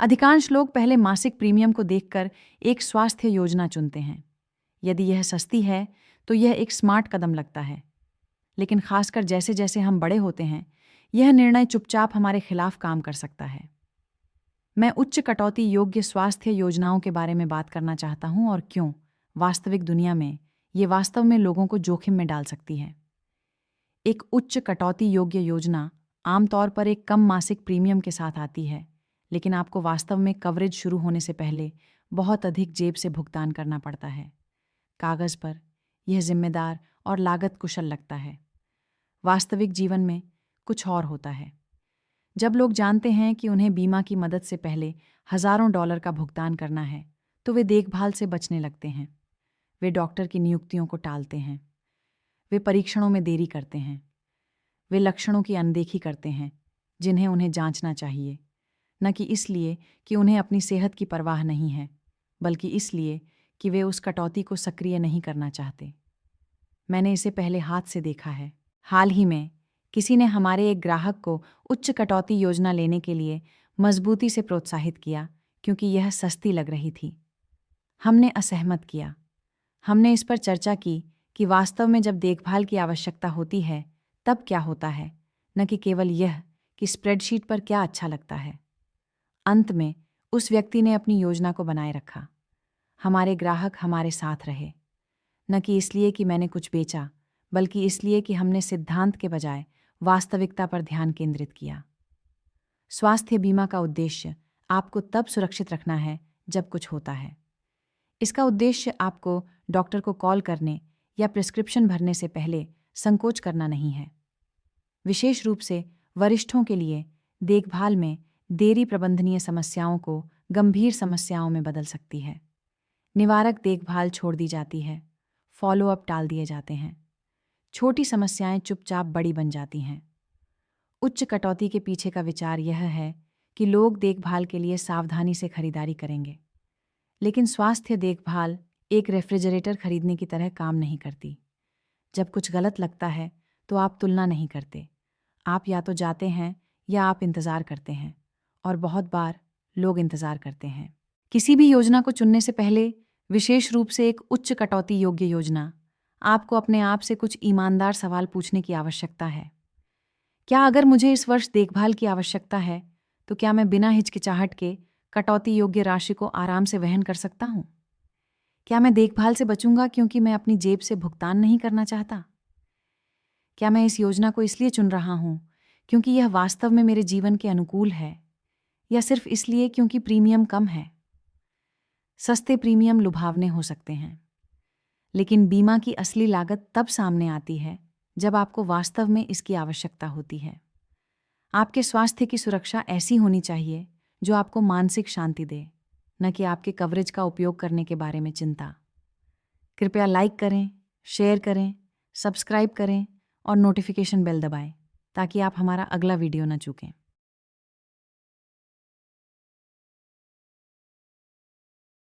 अधिकांश लोग पहले मासिक प्रीमियम को देखकर एक स्वास्थ्य योजना चुनते हैं। यदि यह सस्ती है तो यह एक स्मार्ट कदम लगता है, लेकिन खासकर जैसे जैसे हम बड़े होते हैं, यह निर्णय चुपचाप हमारे खिलाफ काम कर सकता है। मैं उच्च कटौती योग्य स्वास्थ्य योजनाओं के बारे में बात करना चाहता हूं और क्यों वास्तविक दुनिया में ये वास्तव में लोगों को जोखिम में डाल सकती है। एक उच्च कटौती योग्य योजना आमतौर पर एक कम मासिक प्रीमियम के साथ आती है, लेकिन आपको वास्तव में कवरेज शुरू होने से पहले बहुत अधिक जेब से भुगतान करना पड़ता है। कागज़ पर यह जिम्मेदार और लागत कुशल लगता है। वास्तविक जीवन में कुछ और होता है। जब लोग जानते हैं कि उन्हें बीमा की मदद से पहले हज़ारों डॉलर का भुगतान करना है, तो वे देखभाल से बचने लगते हैं। वे डॉक्टर की नियुक्तियों को टालते हैं। वे परीक्षणों में देरी करते हैं। वे लक्षणों की अनदेखी करते हैं जिन्हें उन्हें जांचना चाहिए, न कि इसलिए कि उन्हें अपनी सेहत की परवाह नहीं है, बल्कि इसलिए कि वे उस कटौती को सक्रिय नहीं करना चाहते। मैंने इसे पहले हाथ से देखा है। हाल ही में किसी ने हमारे एक ग्राहक को उच्च कटौती योजना लेने के लिए मजबूती से प्रोत्साहित किया क्योंकि यह सस्ती लग रही थी। हमने असहमत किया। हमने इस पर चर्चा की कि वास्तव में जब देखभाल की आवश्यकता होती है तब क्या होता है, न कि केवल यह कि स्प्रेडशीट पर क्या अच्छा लगता है। अंत में उस व्यक्ति ने अपनी योजना को बनाए रखा। हमारे ग्राहक हमारे साथ रहे, न कि इसलिए कि मैंने कुछ बेचा, बल्कि इसलिए कि हमने सिद्धांत के बजाय वास्तविकता पर ध्यान केंद्रित किया। स्वास्थ्य बीमा का उद्देश्य आपको तब सुरक्षित रखना है जब कुछ होता है। इसका उद्देश्य आपको डॉक्टर को कॉल करने या प्रिस्क्रिप्शन भरने से पहले संकोच करना नहीं है। विशेष रूप से वरिष्ठों के लिए देखभाल में देरी प्रबंधनीय समस्याओं को गंभीर समस्याओं में बदल सकती है। निवारक देखभाल छोड़ दी जाती है, फॉलोअप टाल दिए जाते हैं, छोटी समस्याएं चुपचाप बड़ी बन जाती हैं। उच्च कटौती के पीछे का विचार यह है कि लोग देखभाल के लिए सावधानी से खरीदारी करेंगे, लेकिन स्वास्थ्य देखभाल एक रेफ्रिजरेटर खरीदने की तरह काम नहीं करती। जब कुछ गलत लगता है तो आप तुलना नहीं करते। आप या तो जाते हैं या आप इंतज़ार करते हैं, और बहुत बार लोग इंतज़ार करते हैं। किसी भी योजना को चुनने से पहले, विशेष रूप से एक उच्च कटौती योग्य योजना, आपको अपने आप से कुछ ईमानदार सवाल पूछने की आवश्यकता है। क्या अगर मुझे इस वर्ष देखभाल की आवश्यकता है, तो क्या मैं बिना हिचकिचाहट के कटौती योग्य राशि को आराम से वहन कर सकता हूँ? क्या मैं देखभाल से बचूंगा क्योंकि मैं अपनी जेब से भुगतान नहीं करना चाहता? क्या मैं इस योजना को इसलिए चुन रहा हूँ क्योंकि यह वास्तव में मेरे जीवन के अनुकूल है, या सिर्फ इसलिए क्योंकि प्रीमियम कम है? सस्ते प्रीमियम लुभावने हो सकते हैं, लेकिन बीमा की असली लागत तब सामने आती है जब आपको वास्तव में इसकी आवश्यकता होती है। आपके स्वास्थ्य की सुरक्षा ऐसी होनी चाहिए जो आपको मानसिक शांति दे, न कि आपके कवरेज का उपयोग करने के बारे में चिंता। कृपया लाइक करें, शेयर करें, सब्सक्राइब करें और नोटिफिकेशन बेल दबाएं ताकि आप हमारा अगला वीडियो न चूकें।